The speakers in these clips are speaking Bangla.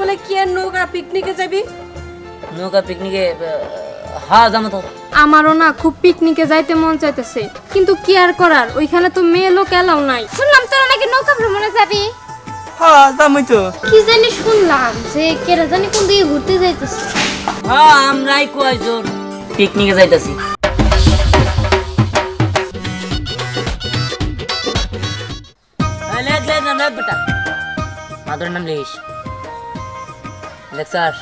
বলে কি আর নৌকা পিকনিকে যাবি? নৌকা পিকনিকে? হ্যাঁ যাবো তো। আমারও না খুব পিকনিকে যাইতে মন চাইতেছে, কিন্তু কি আর করার, ওইখানে তো মেয়ে লোক এলাও নাই। শুনলাম তোরা নাকি নৌকা ভ্রমণে যাবি। হ্যাঁ যাবই তো। কি জানি শুনলাম যে কেরা জানি কোন দিকে ঘুরতে যাইতেছে। হ্যাঁ আমরাই কয়জন পিকনিকে যাইতেছি। বেটা মাদুরের নাম লিস লেকচার।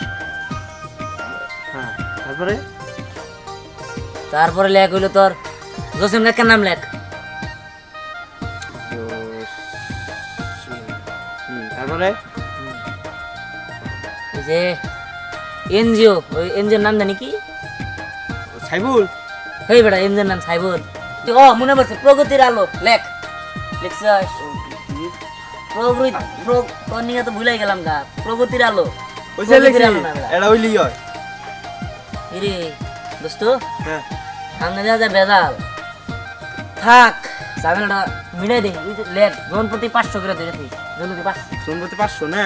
হ্যাঁ তারপরে তারপরে লেখ হইলো তোর জসিম লেখের নাম লেখ। তারপরে এই যে এনজিও, ওই এনজিওর নাম জানি কি? সাইবুল। হেই বেটা এনজিওর নাম সাইবুল। ও মনে পড়ছে, প্রগতির আলো লেখ। লেকচার প্রগতি তো ভুলাই গেলাম গা। প্রগতির আলো। প্রগতির আলো না বেটা, এটা হইলি হয়। এরে দোস্ত হ্যাঁ সামনে যা যা বেজাল থাক, ঝামেলাটা মিলাই দেখি। লেখ জন প্রতি 500 করে ধরে দিই। জন প্রতি 500। জন প্রতি 500 না?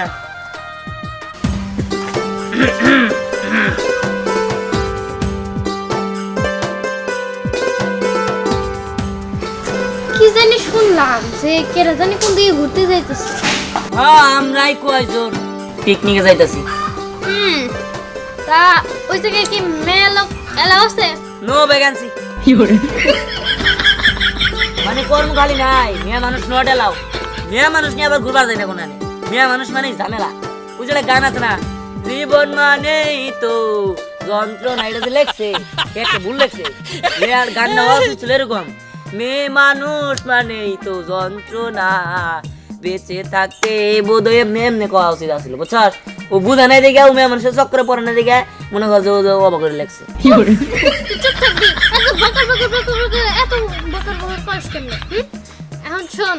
কি জানি শুনলাম যে কেরা জানি কোন দিকে ঘুরতে যাইতেছে। হ্যাঁ আমরাই কয়জন পিকনিকে যাইতেছি। তা ওই জায়গায় কি মেয়ে লোক এলাও আছে? No vacancy. মানে কর্ম খালি নাই, মেয়ে মানুষ নট এলাও। মেয়ে মানুষ নিয়ে আবার ঘুরবার যায় না কোনো। মেয়ে মানুষ মানে ঝামেলা। ওই যে গান আছে না, জীবন মানেই তো যন্ত্রণা, এটা যে লেখছে একটা ভুল লেখছে। আর গানটা ছিল এরকম, মেয়ে মানুষ মানেই তো যন্ত্রণা, বেঁচে থাকতে বোধহয় এমনি এমনি কওয়া উচিত আসলে, বুঝছস? ও বুঝা নাই দেখে, ও মেয়ে মানুষের চক্করে পড়ে না দেখে মনে কর যে ও অবাক করে লেখছে। চুপ থাকবি, এত বকর বকর বকর বকর এত বকর বকর করিস কেন? এখন শোন,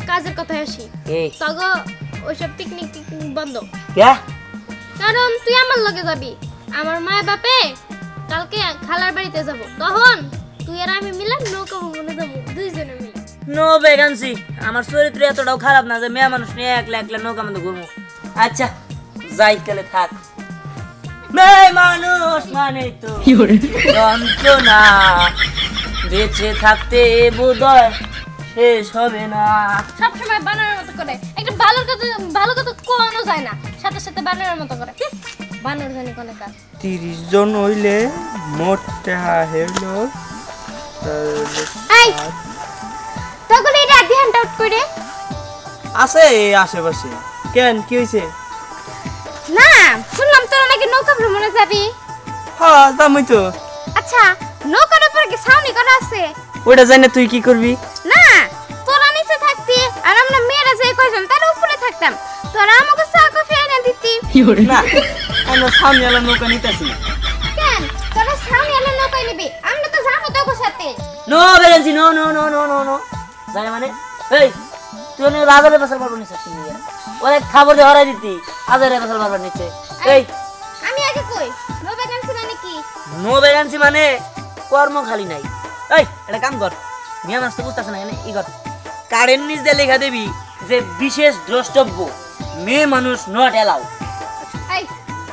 কাজের কথায় আসি। এই তগো ওইসব পিকনিক টিকনিক বন্ধ। কে? কারণ তুই আমার লগে যাবি। আমার মায়ের বাপে কালকে খালার বাড়িতে যাব, তখন তুই আর আমি মিলে নৌকা ভ্রমণে যাবো, দুইজনে মিলে। No vacancy. আমার চরিত্র এতটাও খারাপ না যে মেয়ে মানুষ নিয়ে একলা একলা নৌকা মধ্যে ঘুরবো। আচ্ছা যাই তাহলে থাক। মেয়ে মানুষ মানে তো যন্ত্রণা, বেঁচে থাকতে বোধহয় শেষ হবে না। সবসময় বানরের মতো করে একটা ভালো কথা কোনো যায় না, সাথে সাথে বানরের মতো করে। বানর জানি কোনে কাজ। 30 জন হইলে মোট টাকা হইলো। এই তখন এটা ধ্যান আউট করে আছে এই আশেপাশে। কেন কি হইছে? না, শুনলাম তোরা নাকি নৌকা ভ্রমণে যাবি। হ্যাঁ যাবই তো। আচ্ছা, নৌকার উপরে কি ছাউনি করা আছে? ওইটা জানি তুই কি করবি? না, তোরা নিচে থাকতি আর আমরা মেয়েরা যে কয়জন তার উপরে থাকতাম, তোরা আমাকে চা কফি এনে দিতি। না আমরা সামনে এলাম নৌকা নিতেছি। কেন তোরা ছাউনি এনে নৌকায় নিবি? আমরা তো যাবো তোর সাথে। No vacancy. No no no no no no যাই মানে এই তুই অনেক আজারে বছর পারবো নিচ্ছে, অনেক খাবার দিয়ে হরাই দিতি, আজারে বছর পারবার নিচ্ছে। এই আমি আগে কই, নো ভ্যাকেন্সি মানে কি? নো ভ্যাকেন্সি মানে কর্ম খালি নাই। এই এটা কাম কর, মেয়ে মানুষ তো বুঝতেছে না, এখানে ই কর, কারেন্ট নিচ দিয়ে লেখা দেবি যে বিশেষ দ্রষ্টব্য, মেয়ে মানুষ নট এলাও। এই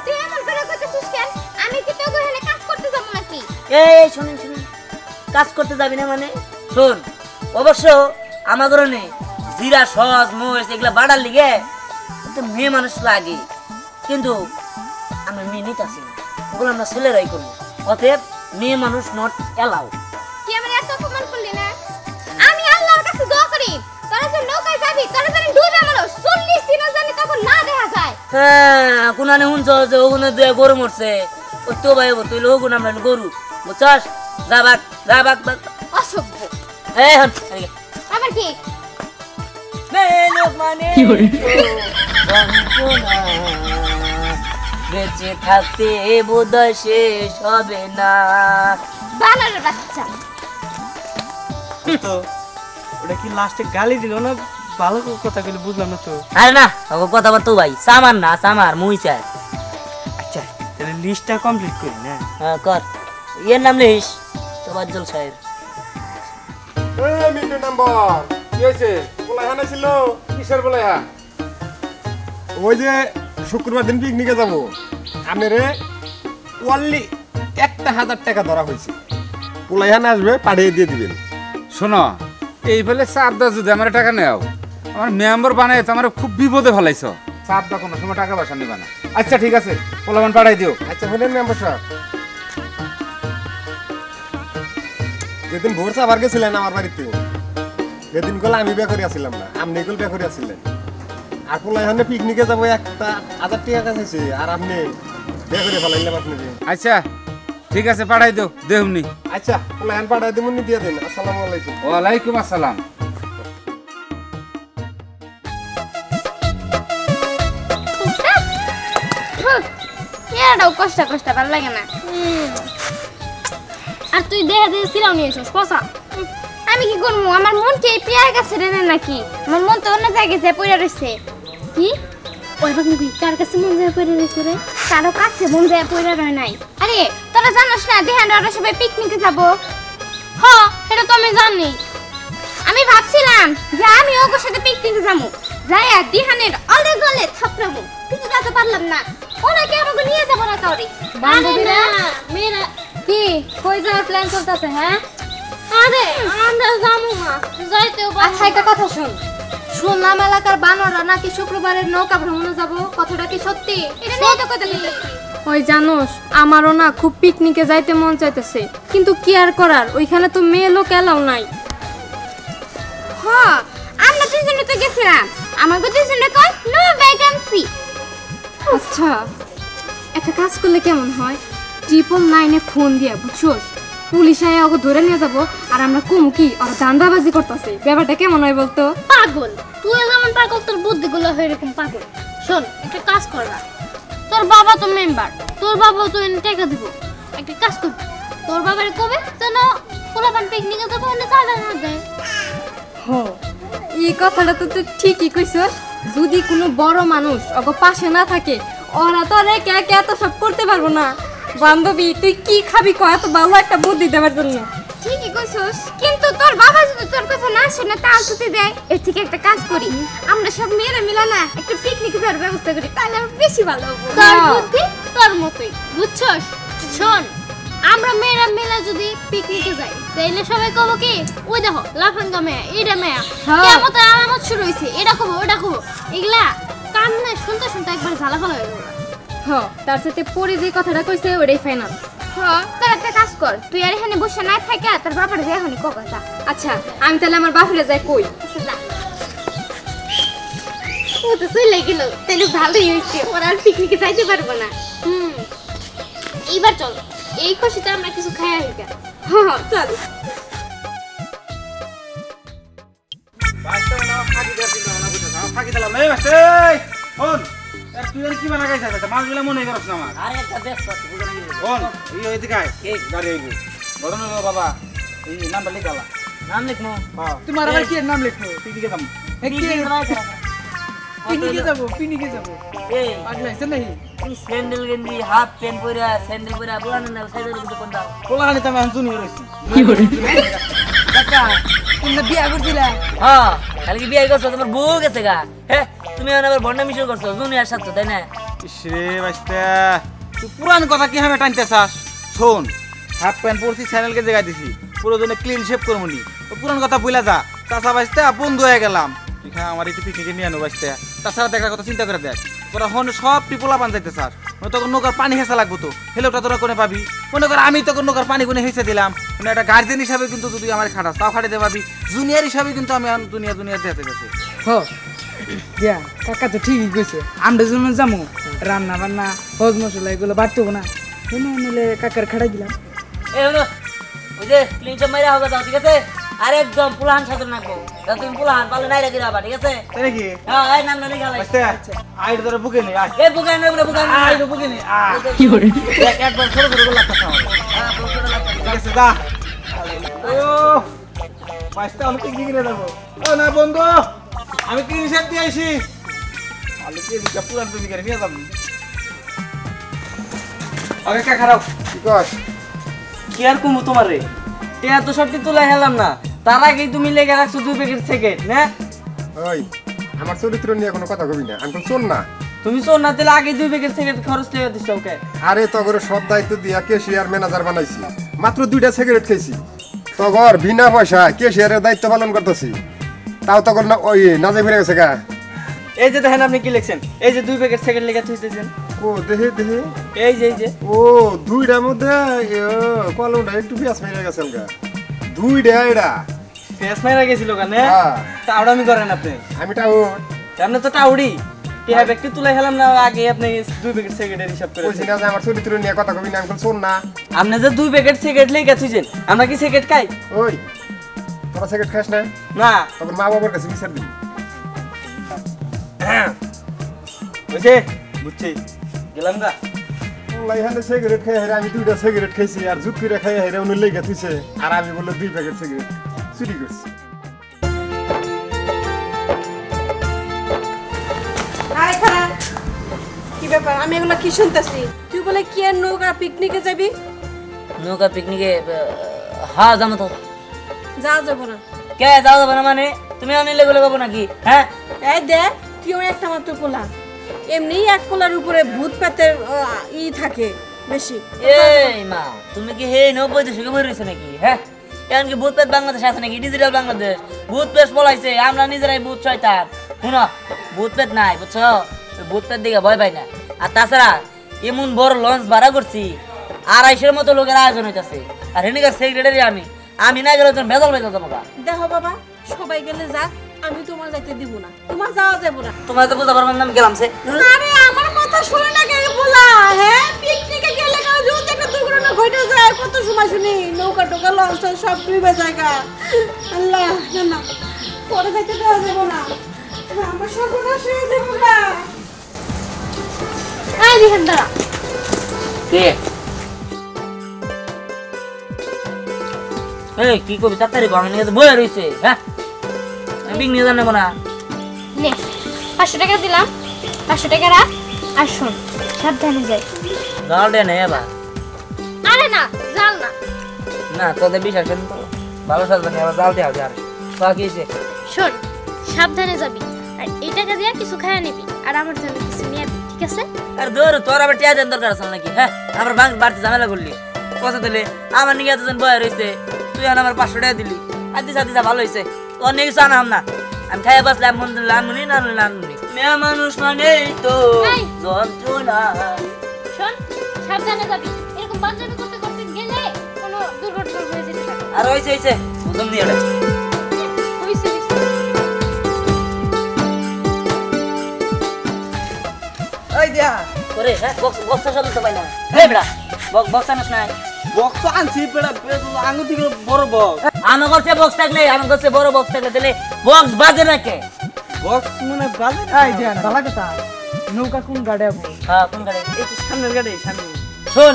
তুই এমন করে কইতেছিস কেন? আমি কি তোর ঘরে কাজ করতে যাব নাকি? এই শুনুন শুনুন, কাজ করতে যাবি না মানে? শোন, অবশ্য আমার ঘরে জিরা সস মরিচ এগুলা বাড়ার লিগে তো মেয়ে মানুষ লাগে, কিন্তু আমরা মেয়ে নিতেছি না, ওগুলো আমরা ছেলেরাই করবো। অতএব মেয়ে মানুষ নট এলাও। তুই আমার এত অপমান করলি না? আমি আল্লাহর কাছে দোয়া করি তোরা যে নৌকায় যাবি, তোরা জানি ডুবে মরো, 40 দিনও জানি তখন না দেখা যায়। হ্যাঁ কোনানে শুনছ যে ওগুলো দিয়ে গরু মরছে, ও তো ভাই তুই ওগুলো আমরা গরু, বুঝছস? যা বাক যা বাক বাক। অসভ্য। এই হন আবার কি? বেঁচে থাকতে বোধহয় শেষ হবে না। বানরের বাচ্চা। তো ওটা কি লাস্টে গালি দিল না? ভালো কথা কইলে বুঝলাম না তো। আরে না ও কথা বল তো ভাই, সামার না সামার মুই চাই। আচ্ছা তাহলে লিস্টটা কমপ্লিট করি না? হ্যাঁ কর, এর নাম লিস তোবাজ্জল সাহেব। এই মিন্টু নাম্বার কি হয়েছে? বলাইহা না ছিল কিসের বলাইহা? ওই যে শুক্রবার দিন পিকনিকে যাব আপনারে ওয়ানলি 1000 টাকা ধরা হয়েছে পোলাইহান আসবে পাঠিয়ে দিয়ে দিবেন শোনো এই ফেলে চাঁদা যদি আমার টাকা নেও আমার মেম্বার বানাই তো আমার খুব বিপদে ফেলাইছ চাঁদা কোনো সময় টাকা পয়সা নেবা না আচ্ছা ঠিক আছে পোলাবান পাঠাই দিও আচ্ছা বলেন মেম্বার সাহেব যেদিন ভোর সাবার গেছিলেন আমার বাড়িতে যেদিন গেলে আমি বিয়ে করে আসছিলাম না আপনি গেলে বিয়ে করে আসছিলেন আর পোলাইহান পিকনিকে যাবো 1000 টাকা কাছে আর আপনি বিয়ে করে ফেলাইলাম আপনি আচ্ছা ঠিক আছে পাঠাই দিও দেহমনি আচ্ছা পোলাইহান পাঠিয়ে দেবেন দিয়ে দিন আসসালামু আলাইকুম ওয়ালাইকুম আসসালাম এটাও কষ্ট কষ্ট ভালো লাগে না আর তুই দেহে দেহে সিরাও নিয়েছিস কষা আমি কি করবো আমার মন কি এই পেয়ার কাছে রেনে নাকি আমার মন তো অন্য জায়গায় যায় পড়ে রয়েছে কি ওই ভাবনি কার কাছে মন যায় পড়ে রয়েছে রে কারো কাছে মন যায় পড়ে রয় নাই আরে তোরা জানোস না দেহান ওরা সবাই পিকনিকে যাবো হ্যাঁ এটা তো আমি জানি আমি ভাবছিলাম যে আমি ওর সাথে পিকনিকে যাবো যাই আর দিহানের অলে গলে থাপড়াবো কিন্তু যাতে পারলাম না ওনাকে আমাকে নিয়ে যাবো না কাউরে বান্ধবীরা? মেয়েরা কি কই যাওয়ার প্ল্যান চলতেছে হ্যাঁ আরে আমরা যাবো না যাইতেও আচ্ছা একটা কথা শুন শুনলাম এলাকার বানররা নাকি শুক্রবারের নৌকা ভ্রমণে যাব কথাটা কি সত্যি এটা নিয়ে তো কথা বলতে ওই জানোস আমারও না খুব পিকনিকে যাইতে মন চাইতেছে কিন্তু কি আর করার ওইখানে তো মেয়ে লোক এলাও নাই হ্যাঁ আমরা দুজনে তো গেছিলাম আমাকে দুজনে কই নো ভ্যাকেন্সি আচ্ছা একটা কাজ করলে কেমন হয় 999-এ ফোন দিয়া বুঝছোস পুলিশ আয়া ওকে ধরে নিয়ে যাবো আর আমরা কমু কি ওরা দান্দাবাজি করতেছে ব্যাপারটা কেমন হয় বলতো পাগল তুই যেমন পাগল তোর বুদ্ধিগুলো হয় এরকম পাগল শোন একটা কাজ কর না তোর বাবা তো মেম্বার তোর বাবা তো এনে টাকা দিব একটা কাজ কর তোর বাবার কবে যেন পোলাপান পিকনিকে যাবো এনে চাঁদা না দেয় এই কথাটা তো তুই ঠিকই কইছস যদি কোনো বড় মানুষ ওকে পাশে না থাকে ওরা তো রেখে একে এত সব করতে পারবো না বান্ধবী তুই কি খাবি কয় এত ভালো একটা বুদ্ধি দেওয়ার জন্য ঠিকই কইছস কিন্তু তোর বাবা যদি তোর কথা না শুনে তাল ছুটি দেয় এর থেকে একটা কাজ করি আমরা সব মেয়েরা মিলে না একটা পিকনিক যাওয়ার ব্যবস্থা করি তাহলে আমার বেশি ভালো হবে তোর বুদ্ধি তোর মতোই বুঝছস শোন আমরা মেয়েরা মিলে যদি পিকনিকে যাই তাইলে সবাই কব কি ওই দেখো লাফাঙ্গা মেয়া এইটা মেয়া কেমন আলামত শুরু হইছে এটা কব ওটা কব এগুলা কান না শুনতে শুনতে একবার ঝালা ফেলা হয়ে গেল তার সাথে পরে যে কথাটা কইছে ওটাই ফাইনাল হ্যাঁ তার একটা কাজ কর তুই আর এখানে বসে না থাকা তোর বাবার যে এখনই কথা আচ্ছা আমি তাহলে আমার বাপরে যাই কই ও তো চলে গেল তাহলে ভালোই হয়েছে ওরা আর পিকনিকে যাইতে পারবো না এইবার চল এই খুশিতে আমরা কিছু খাই আসি হ্যাঁ চল ফাঁকি দিলাম এই মাস্টার ফোন তুই আর কি বানা গাইছ মাছগুলা মনে করছ না আমার আরে একটা ব্যস্ত আছে বুঝে না ফোন এই এদিকে আয় এই গাড়ি আইব গড়ন বাবা এই নামটা লিখালা নাম লিখমু হ্যাঁ তোমার আবার কি নাম লিখবো পিকনিকে যাম পিকনিকে যাবো এই পাগল হইছে নাকি তুই স্যান্ডেল গেঞ্জি হাফ প্যান্ট পরে স্যান্ডেল পরে বুলান না সাইডের মধ্যে কোন দাও পোলাহানি তো আমি এখন শুনি রইছি কাকা তোমরা বিয়া করছিলা হ্যাঁ কালকে বিয়ে করছো তোমার বউ গেছে গা হ্যাঁ তুমি এখন আবার বন্ডা মিশন করছো জুনিয়ার সাথে তাই না ইসরে বাস্তা তুই পুরান কথা কি হামে টানতে চাস শোন হাফ প্যান্ট পরছি চ্যানেলকে জায়গা দিছি পুরো জন্য ক্লিন শেভ করবো নি পুরান কথা বইলা যা চাচা বাস্তা বন্ধু হয়ে গেলাম এখানে আমার একটু পিকনিকে নিয়ে আনো বাস্তা তাছাড়া দেখার কথা চিন্তা করে দেখ তোরা হন সব টিপোলা পান যাইতে চাস তখন নৌকার পানি হেসা লাগবো তো হেলেওটা তোরা কোনে পাবি মনে কর আমি তখন নৌকার পানি কোনে হেসে দিলাম মানে একটা গার্জেন হিসাবে কিন্তু তুই আমার খাটাস তাও খাটাতে পারবি জুনিয়র হিসাবে কিন্তু আমি দুনিয়া দিতে গেছে দিয়া কাকা তো ঠিকই কইছে আমরা যেমন যাবো রান্না বান্না হজ মশলা এগুলো বাড়তো না এনে নিলে কাকার খাড়াই দিলাম এই হলো ওই যে ক্লিন চাপ মাইরা হবে দাও ঠিক আছে আর একদম পুলাহান সাথে নাকবো তা তুমি পুলাহান পালে নাই রেখে যাবা ঠিক আছে তাই নাকি হ্যাঁ এই নাম না লিখা লাই আইড তোরা বুকে নে আয় এই বুকান রে বুকান আইড বুকে নে কি করে একবার ছোট ছোট করে লাগতা হ্যাঁ প্রশ্ন লাগবে ঠিক আছে যা ও পাঁচটা আমি পিকনিকে নিয়ে যাবো ও না বন্ধু আমি কি হিসাব দিয়ে আইছি আলু কি দিকা পুরান পিকনিকে নিয়ে যাবো আগে কা খারাপ কি কস কি আর কমু তোমার রে টিয়া তো সবটি তুলে হেলাম না তার আগেই তুমি লেগে রাখছো 2 প্যাকেট সিগারেট না ওই আমার চরিত্র নিয়ে কোনো কথা কবি না আমি তো শোন না তুমি শোন না তাহলে আগে 2 প্যাকেট সিগারেট খরচ করে দিছো ওকে। আরে তগর সব দায়িত্ব দিয়া ক্যাশিয়ার ম্যানেজার বানাইছি, মাত্র 2টা সিগারেট খাইছি। তগর বিনা পয়সা ক্যাশিয়ারের দায়িত্ব পালন করতেছি, তাও তগর না ওই নাজে ফিরে গেছে গা। এই যে দেখেন আপনি কি লিখছেন, এই যে 2 প্যাকেট সিগারেট লেখা থইতেছেন। ও দেহে দেহে এই যে ও 2টার মধ্যে কলমটা একটু পেঁয়াজ মেরে গেছেন গা। 2টা এটা ফেস মাইরা গেছিল কানে। হ্যাঁ। টাউডামি করেন আপনি। আমি টাও আপনি তো টাউডি টিহা ব্যক্তি তুলে খেলাম না আগে আপনি 2 প্যাকেট সিগারেটের হিসাব করে। কইছি না যে আমার চরিত্র নিয়ে কথা কবি না, আমি শোন না। আপনি যে 2 প্যাকেট সিগারেট লেখা থইছেন, আমরা কি সিগারেট খাই? ওই তোরা সিগারেট খাস না? না। তখন মা বাবার কাছে বিচার দিবি। বুঝছে বুঝছি গেলাম গা। লাইহানে সিগারেট খাই হেরে আমি 2টা সিগারেট খাইছি, আর জুত করে খাই হেরে উনি লেগে থইছে, আর আমি বললো 2 প্যাকেট সিগারেট চুরি করছি। আয় খারা কি ব্যাপার? আমি এগুলো কি শুনতেছি? তুই বলে কি আর নৌকা পিকনিকে যাবি? নৌকা পিকনিকে হ্যাঁ যাবো তো। যাওয়া যাবো না। কে যাওয়া যাবে না মানে? তুমি অনিলে গুলো যাবো নাকি? হ্যাঁ এই দেখ তুই আমার একটা মাত্র পোলা, এমনি এক পোলার উপরে ভূত পেতের থাকে বেশি। এই মা তুমি কি হে 90 দশকে মরে রয়েছে নাকি? হ্যাঁ এখন কি ভূত পেত বাংলাদেশ আছে নাকি? ডিজিটাল বাংলাদেশ ভূত পেট পলাইছে, আমরা নিজেরাই ভূত শয়তান। শুনো ভূত পেট নাই বুঝছো, ভূত পেট দিকে ভয় পাই না। আর তাছাড়া এমন বড় লঞ্চ ভাড়া করছি, 250 মতো লোকের আয়োজন হইতাছে, আর হেনিকার সেক্রেটারি আমি না গেলে ভেজাল ভেজাল যাবো। দেখো বাবা সবাই গেলে যাক, আমি তোমার যাইতে দিব না, তোমার যাওয়া যাবো না। তোমার তো বুঝা পারবেন না আমি গেলাম সে। আরে আমার কথা শুনে না কেন বলা? হ্যাঁ পিকনিকে গেলে কারো যদি একটা দুর্ঘটনা ঘটে যায় কত সময় শুনি, নৌকা টোকা লঞ্চ সব ডুবে যায় গা। আল্লাহ না না পরে যাইতে দেওয়া যাবো না, আমার সর্বনাশ হয়ে যাবো গা। আই দেখেন দাঁড়া। এই কি করবি তাড়াতাড়ি আমি নিয়ে বয়ে রয়েছে। হ্যাঁ আমি নিয়ে জানবো না। নে 500 টাকা দিলাম, 500 টাকা রাখ। আর শোন সাবধানে যাই। জাল দে না এবার। আরে না জাল না। না তোদের বিশ্বাস করেন তো ভালো সাজবেন, এবার জাল দেওয়া যায়। বাকি আছে শোন সাবধানে যাবি, আর এই টাকা দিয়ে কিছু খাইয়া নিবি, আর আমার জন্য কিছু নিয়ে আবি, ঠিক আছে? আর ধর তোর আবার টিয়া দেন দরকার আছে নাকি? হ্যাঁ আমার বাংলা বাড়তি ঝামেলা করলি কথা দিলে আমার নিয়ে এতজন বয়ে রয়েছে, তুই এখন আমার 500 টাকা দিলি। আর দিশা ভালো হয়েছে, তোর নিয়ে কিছু আনাম না, আমি খাইয়া বসলাম লানমুনি না লানমুনি। মেয়া মানুষ মানে তো যন্ত্রণা। শোন সাবধানে যাবি, এরকম বাচ্চামি করতে করতে গেলে কোনো দুর্ঘটনা হয়ে যেতে পারে। আর হয়েছে বুঝলাম নিয়ে হইছে ওই দিয়া করে। হ্যাঁ বক্স শব্দ তো পাই না। হে বেড়া বক্স আনিস নাই? বক্স আনছি বেটা, আঙুল থেকে বড় বক্স। আমার কাছে বক্স থাকলে, আমার কাছে বড় বক্স থাকলে তাহলে বক্স বাজে না কে? বক্স মানে বাজে না। এই দেন ভালো কথা, নৌকা কোন গাড়ি আবো? হ্যাঁ কোন গাড়ি? এই তো সামনের গাড়ি সামনে। শোন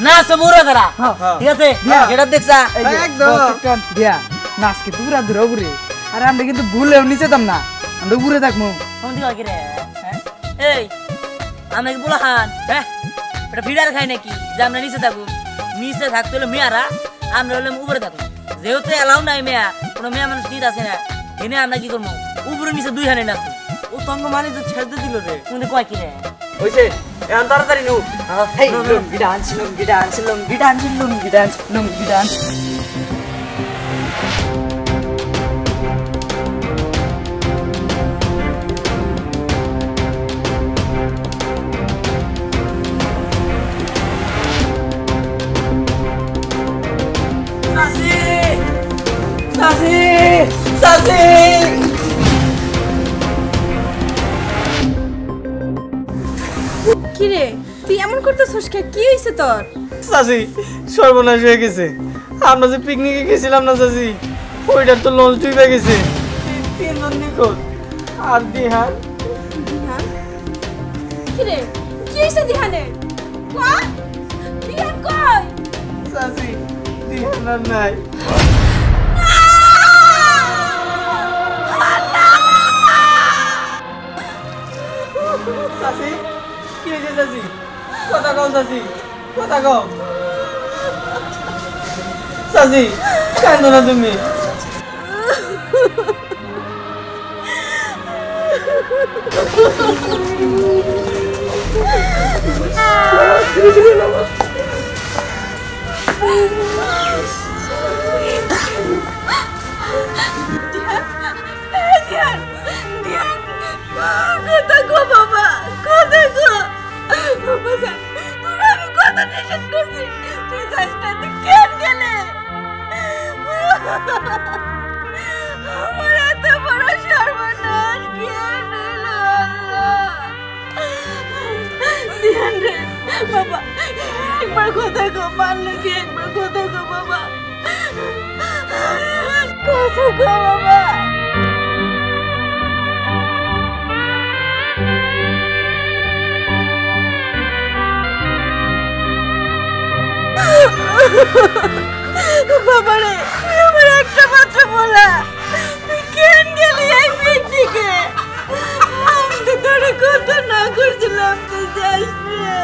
না সবুরা করা হ্যাঁ। ঠিক আছে? হ্যাঁ। এটা দেখছা এই যে একদম। একদম দিয়া নাচকে দূরা দূরা উপরে, আর আমরা কিন্তু ভুলেও নিচে দাম না, আমরা উপরে থাকবো। কোন দিকে কি রে? হ্যাঁ এই আমরা কি বলা হান? হ্যাঁ এটা ভিড়ার খাই নাকি যে আমরা নিচে থাকবো? নিচে থাকতে হলে মেয়ারা, আমরা হলে উপরে থাকবো। যেহেতু এলাও নাই মেয়া, কোনো মেয়া মানুষ নিতে আসে না, এনে আমরা কি করবো? উপরে নিচে 2 হানে নাচবো। ও তঙ্গ মানে যে ছেড়ে দিল রে। কিন্তু কয় কি রে? হইছে এখন তাড়াতাড়ি নু। হেই লুঙ্গি ডান্স লুঙ্গি ডান্স লুঙ্গি ডান্স লুঙ্গি ডান্স লুঙ্গি ডান্স। সাসি সাসি কি রে তুই এমন করতেছিস কে? কি হইছে তোর? সাসি সর্বনাশ হয়ে গেছে। আমরা যে পিকনিকে গেছিলাম না সাসি, ওইটার তো লঞ্চ ডুবে গেছে। 3 জন নিখোঁজ। আর দিহান দিহান? কি রে কি হইছে দিহানে? কোয়া দিহান কই? সাসি দিহান আর নাই। সাসি কি হয়েছে সাসি? কথা কও সাসি, কথা কও। সাসি কান্দো না তুমি। কথা গো বাবা, কথা গো বাবা, আমি কথা নিষেধ করছি, তুই যাস না, তুই কেন গেলে? আমার এত বড় সর্বনাশ কেন হলো আল্লাহ? ধ্যান রে বাবা, একবার কথা গো, পারলে কি একবার কথা গো বাবা, কথা গো বাবা। বাবারে, তুই আমার একটা মাত্র বলা, তুই কেন গেলি এই পিকনিকে? আমি তো তোরে কত না করছিলাম, তুই যাস না।